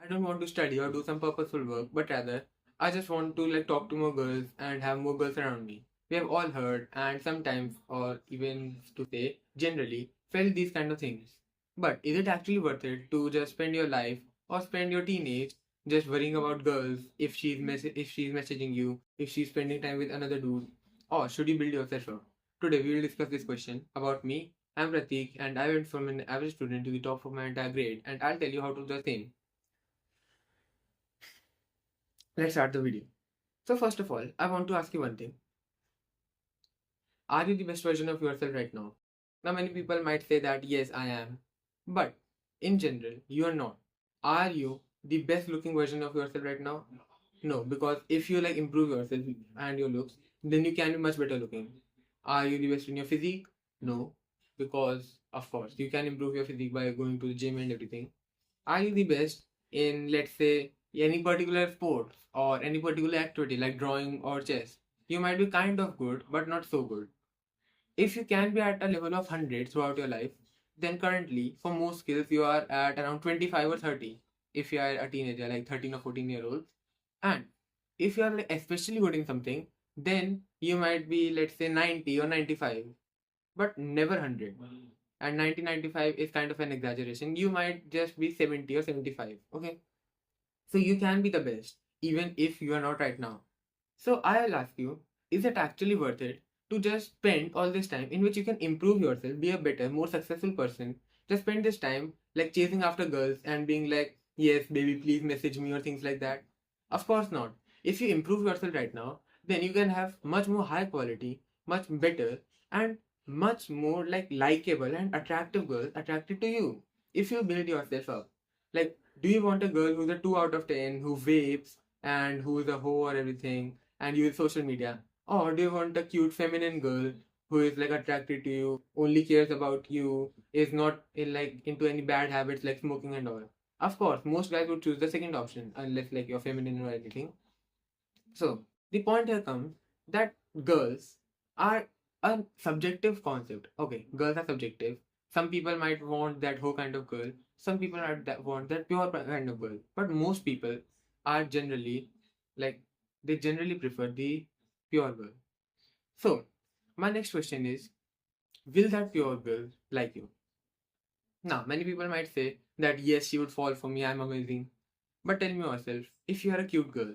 I don't want to study or do some purposeful work, but rather I just want to talk to more girls and have more girls around me. We have all heard and sometimes or even to say generally felt these kind of things. But is it actually worth it to just spend your life or spend your teenage just worrying about girls if she's messaging you, if she's spending time with another dude, or should you build yourself up? Today we will discuss this question about me. I'm Pratik and I went from an average student to the top of my entire grade and I'll tell you how to do the same. Let's start the video. So first of all, I want to ask you one thing. Are you the best version of yourself right now? Now many people might say that yes, I am. But in general, you are not. Are you the best looking version of yourself right now? No, because if you improve yourself and your looks, then you can be much better looking. Are you the best in your physique? No, because of course you can improve your physique by going to the gym and everything. Are you the best in, let's say, any particular sport or any particular activity like drawing or chess? You might be kind of good, but not so good. If you can be at a level of 100 throughout your life, then currently, for most skills, you are at around 25 or 30 if you are a teenager, like 13 or 14-year-old. And if you are especially good in something, then you might be, let's say, 90 or 95, but never 100. And 1995 is kind of an exaggeration. You might just be 70 or 75. Okay. So you can be the best, even if you are not right now. So I'll ask you, is it actually worth it to just spend all this time in which you can improve yourself, be a better, more successful person? Just spend this time chasing after girls and being like, yes, baby, please message me or things like that? Of course not. If you improve yourself right now, then you can have much more high quality, much better, and much more likable and attractive girls attracted to you if you build yourself up. Do you want a girl who's a 2 out of 10, who vapes and who's a hoe or everything and use social media? Or do you want a cute feminine girl who is attracted to you, only cares about you, is not into any bad habits like smoking and all? Of course, most guys would choose the second option unless you're feminine or anything. So the point here comes that girls are a subjective concept. Okay, girls are subjective. Some people might want that whole kind of girl. Some people want that pure kind of girl. But most people are generally like they generally prefer the pure girl. So my next question is, will that pure girl like you? Now, many people might say that yes, she would fall for me, I'm amazing. But tell me yourself, if you are a cute girl,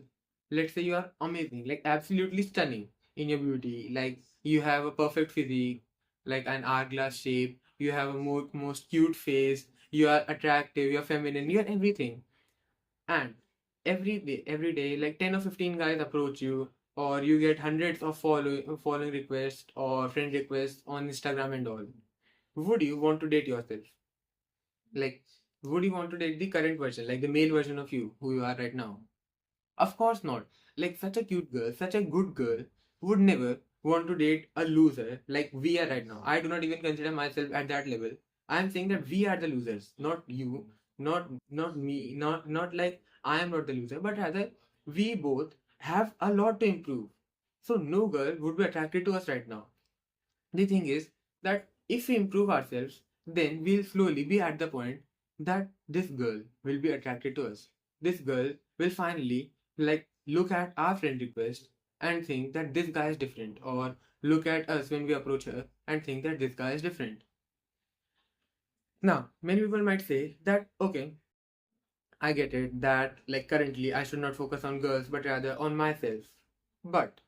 let's say you are amazing, absolutely stunning in your beauty, you have a perfect physique, like an hourglass shape, you have a most cute face, you are attractive, you're feminine, you're everything. And every day, 10 or 15 guys approach you, or you get hundreds of following requests or friend requests on Instagram and all. Would you want to date yourself? Like, would you want to date the current version, like the male version of you, who you are right now? Of course not. Such a cute girl, such a good girl would never want to date a loser like we are right now. I do not even consider myself at that level. I am saying that we are the losers, not you, not me, not like I am not the loser, but rather we both have a lot to improve. So no girl would be attracted to us right now. The thing is that if we improve ourselves, then we'll slowly be at the point that this girl will be attracted to us. This girl will finally look at our friend request and think that this guy is different, or look at us when we approach her and think that this guy is different. Now, many people might say that okay, I get it that currently I should not focus on girls but rather on myself. But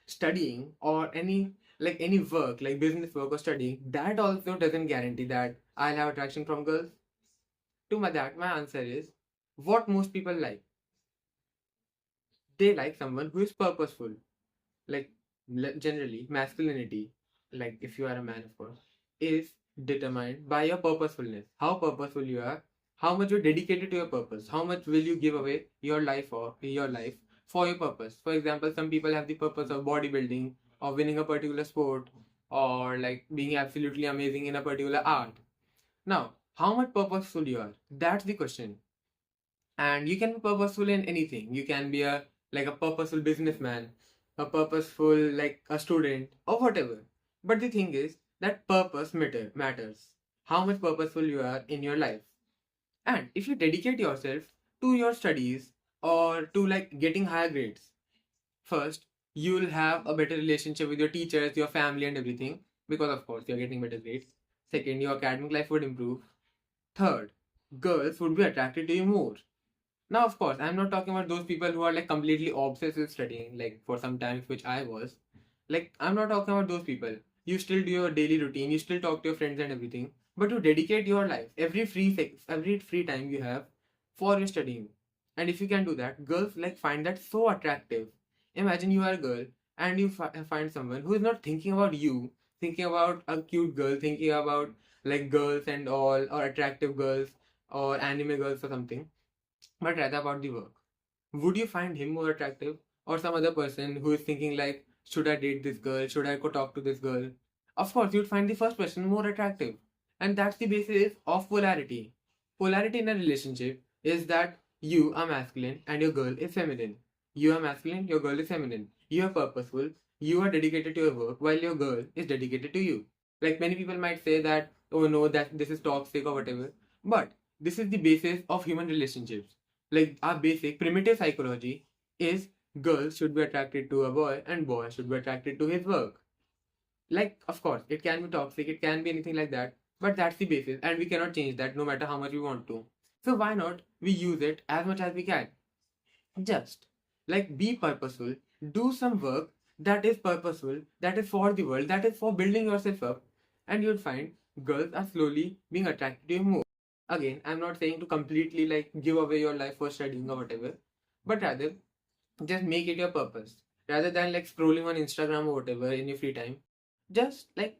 studying or any work like business work or studying, that also doesn't guarantee that I'll have attraction from girls. My answer is what most people like. They like someone who is purposeful. Like generally masculinity, if you are a man of course, is determined by your purposefulness. How purposeful you are, how much you're dedicated to your purpose, how much will you give away your life for your purpose. For example, some people have the purpose of bodybuilding or winning a particular sport, or being absolutely amazing in a particular art. Now, how much purposeful you are, that's the question. And you can be purposeful in anything. You can be a purposeful businessman, a purposeful a student or whatever. But the thing is that matters. How much purposeful you are in your life. And if you dedicate yourself to your studies or to like getting higher grades. First, you'll have a better relationship with your teachers, your family, and everything because, of course, you're getting better grades. Second, your academic life would improve. Third, girls would be attracted to you more. Now, of course, I'm not talking about those people who are like completely obsessed with studying, like for some times, which I was. Like, I'm not talking about those people. You still do your daily routine, you still talk to your friends and everything, but you dedicate your life, every free time you have for your studying. And if you can do that, girls like find that so attractive. Imagine you are a girl and you find someone who is not thinking about you, thinking about a cute girl, thinking about like girls and all, or attractive girls, or anime girls or something, but rather about the work. Would you find him more attractive or some other person who is thinking like, should I date this girl? Should I go talk to this girl? Of course, you'd find the first person more attractive. And that's the basis of polarity. Polarity in a relationship is that you are masculine and your girl is feminine. You are masculine, your girl is feminine. You are purposeful, you are dedicated to your work while your girl is dedicated to you. Like many people might say that, oh no, that this is toxic or whatever. But this is the basis of human relationships. Like our basic primitive psychology is girls should be attracted to a boy and boy should be attracted to his work. Like, of course, it can be toxic, it can be anything like that, but that's the basis, and we cannot change that no matter how much we want to. So why not we use it as much as we can? Just like be purposeful, do some work that is purposeful, that is for the world, that is for building yourself up, and you'll find girls are slowly being attracted to you more. Again, I'm not saying to completely like give away your life for studying or whatever, but rather just make it your purpose. Rather than like scrolling on Instagram or whatever in your free time, just like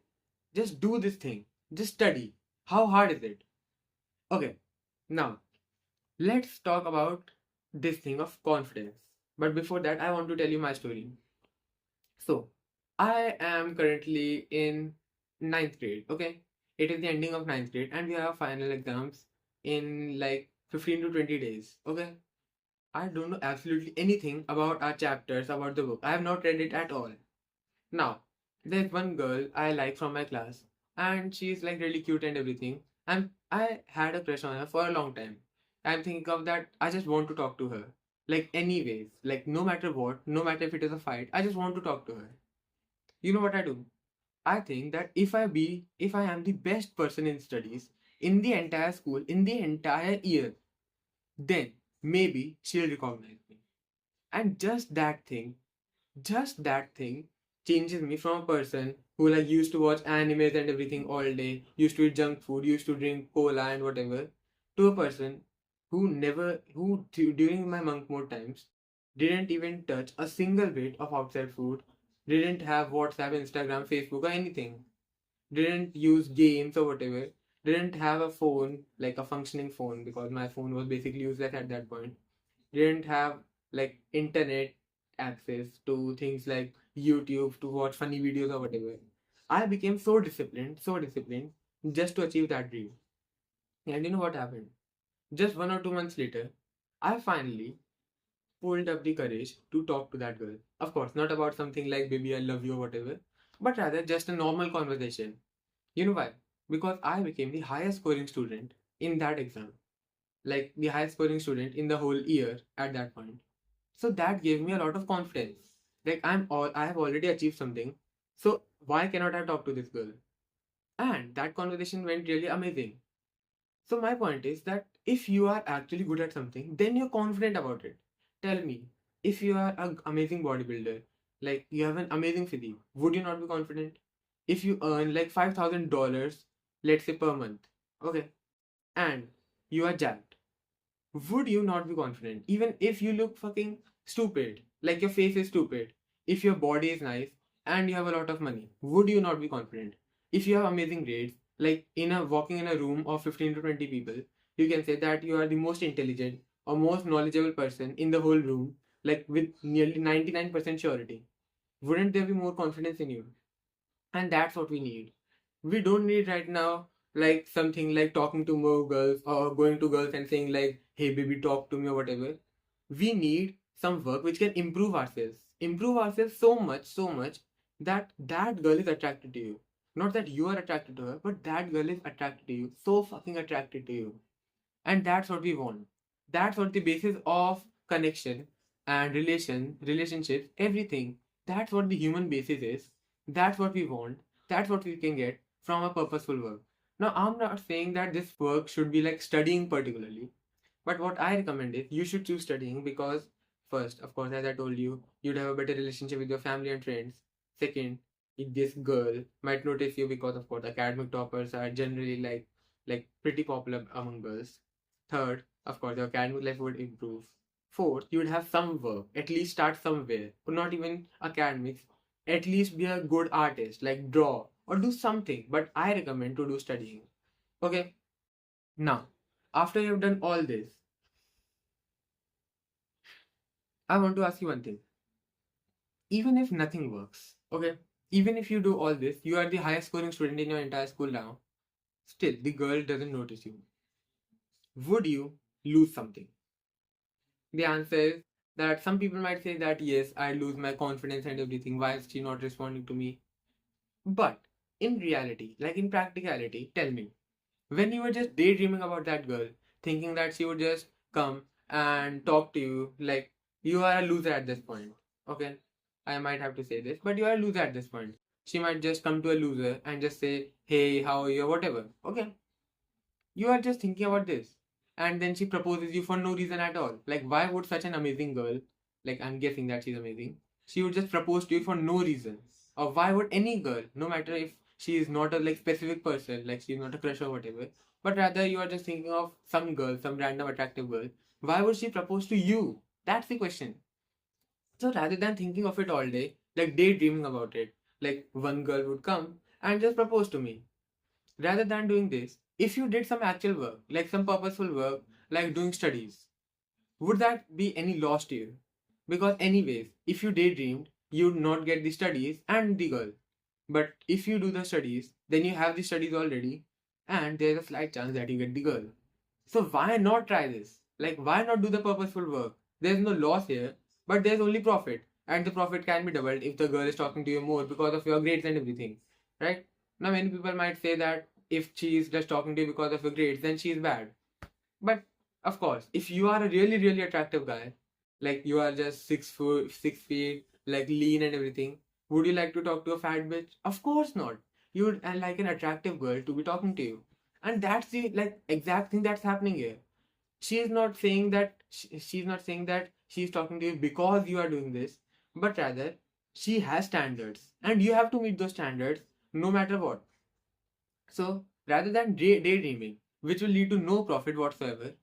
just do this thing. Just study. How hard is it? Okay, now let's talk about this thing of confidence. But before that, I want to tell you my story. So, I am currently in ninth grade. Okay, it is the ending of ninth grade, and we have final exams in like 15 to 20 days. Okay, I don't know absolutely anything about our chapters, about the book. I have not read it at all. Now, there's one girl I like from my class, and she's like really cute and everything. And I had a crush on her for a long time. I'm thinking of that, I just want to talk to her. Like, anyways, like, no matter what, no matter if it is a fight, I just want to talk to her. You know what I do? I think that if I am the best person in studies, in the entire school, in the entire year, then maybe she'll recognize me. And just that thing changes me from a person who like used to watch animes and everything all day, used to eat junk food, used to drink cola and whatever, to a person who during my monk mode times didn't even touch a single bit of outside food, didn't have WhatsApp, Instagram, Facebook, or anything, didn't use games or whatever, didn't have a phone, like a functioning phone, because my phone was basically useless at that point, didn't have like internet access to things like YouTube to watch funny videos or whatever. I became so disciplined just to achieve that dream. And you know what happened? Just 1 or 2 months later, I finally pulled up the courage to talk to that girl. Of course, not about something like baby, I love you or whatever, but rather just a normal conversation. You know why? Because I became the highest scoring student in that exam, like the highest scoring student in the whole year at that point. So that gave me a lot of confidence. Like I have already achieved something. So why cannot I talk to this girl? And that conversation went really amazing. So my point is that if you are actually good at something, then you're confident about it. Tell me, if you are an amazing bodybuilder, like you have an amazing physique, would you not be confident? If you earn like $5,000, let's say per month, okay, and you are jacked, would you not be confident even if you look fucking stupid, like your face is stupid, if your body is nice and you have a lot of money, would you not be confident? If you have amazing grades, like in a walking in a room of 15 to 20 people, you can say that you are the most intelligent or most knowledgeable person in the whole room, like with nearly 99% surety. Wouldn't there be more confidence in you? And that's what we need. We don't need right now like something like talking to more girls or going to girls and saying like, hey baby, talk to me or whatever. We need some work which can improve ourselves so much that that girl is attracted to you. Not that you are attracted to her, but that girl is attracted to you, so fucking attracted to you. And that's what we want. That's what the basis of connection and relationships, everything. That's what the human basis is. That's what we want. That's what we can get from a purposeful work. Now, I'm not saying that this work should be like studying particularly, but what I recommend is you should choose studying because, first, of course, as I told you, you'd have a better relationship with your family and friends. Second, if this girl might notice you because, of course, academic toppers are generally like pretty popular among girls. Third, of course, your academic life would improve. Fourth, you would have some work, at least start somewhere, or not even academics, at least be a good artist, like draw or do something. But I recommend to do studying. Okay, now, after you've done all this, I want to ask you one thing. Even if nothing works, okay, even if you do all this, you are the highest scoring student in your entire school now, still the girl doesn't notice you. Would you lose something? The answer is that some people might say that yes, I lose my confidence and everything. Why is she not responding to me? But in reality, like in practicality, tell me, when you were just daydreaming about that girl, thinking that she would just come and talk to you, like you are a loser at this point. Okay, I might have to say this, but you are a loser at this point. She might just come to a loser and just say, "Hey, how are you?" or whatever. Okay, you are just thinking about this, and then she proposes you for no reason at all. Like, why would such an amazing girl, like I'm guessing that she's amazing, she would just propose to you for no reason? Or why would any girl, no matter if she is not a like specific person, like she's not a crush or whatever, but rather you are just thinking of some girl, some random attractive girl, why would she propose to you? That's the question. So rather than thinking of it all day, like daydreaming about it, like one girl would come and just propose to me. Rather than doing this, if you did some actual work, like some purposeful work, like doing studies, would that be any loss to you? Because, anyways, if you daydreamed, you'd not get the studies and the girl. But if you do the studies, then you have the studies already, and there's a slight chance that you get the girl. So, why not try this? Like, why not do the purposeful work? There's no loss here, but there's only profit. And the profit can be doubled if the girl is talking to you more because of your grades and everything. Right? Now, many people might say that if she is just talking to you because of your grades, then she is bad. But of course, if you are a really, really attractive guy, like you are just 6 foot, 6 feet, like lean and everything, would you like to talk to a fat bitch? Of course not. You would like an attractive girl to be talking to you. And that's the like exact thing that's happening here. She's not saying that she's talking to you because you are doing this, but rather she has standards and you have to meet those standards no matter what. So rather than daydreaming, which will lead to no profit whatsoever,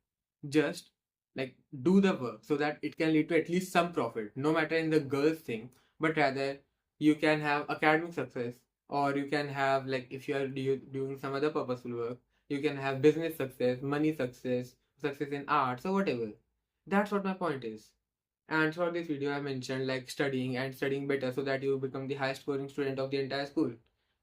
just like do the work so that it can lead to at least some profit, no matter in the girls thing, but rather you can have academic success, or you can have like if you are doing some other purposeful work, you can have business success, money success, success in arts or whatever. That's what my point is. And throughout this video, I mentioned like studying and studying better so that you become the highest scoring student of the entire school.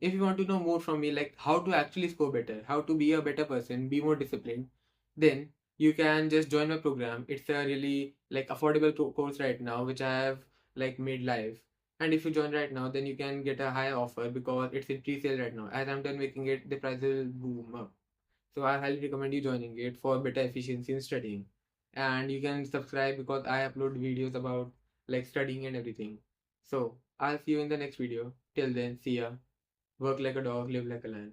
If you want to know more from me, like how to actually score better, how to be a better person, be more disciplined, then you can just join my program. It's a really like affordable course right now, which I have like made live. And if you join right now, then you can get a higher offer because it's in pre-sale right now. As I'm done making it, the price will boom up. So I highly recommend you joining it for better efficiency in studying. And you can subscribe because I upload videos about like studying and everything. So I'll see you in the next video. Till then, see ya. Work like a dog, live like a lion.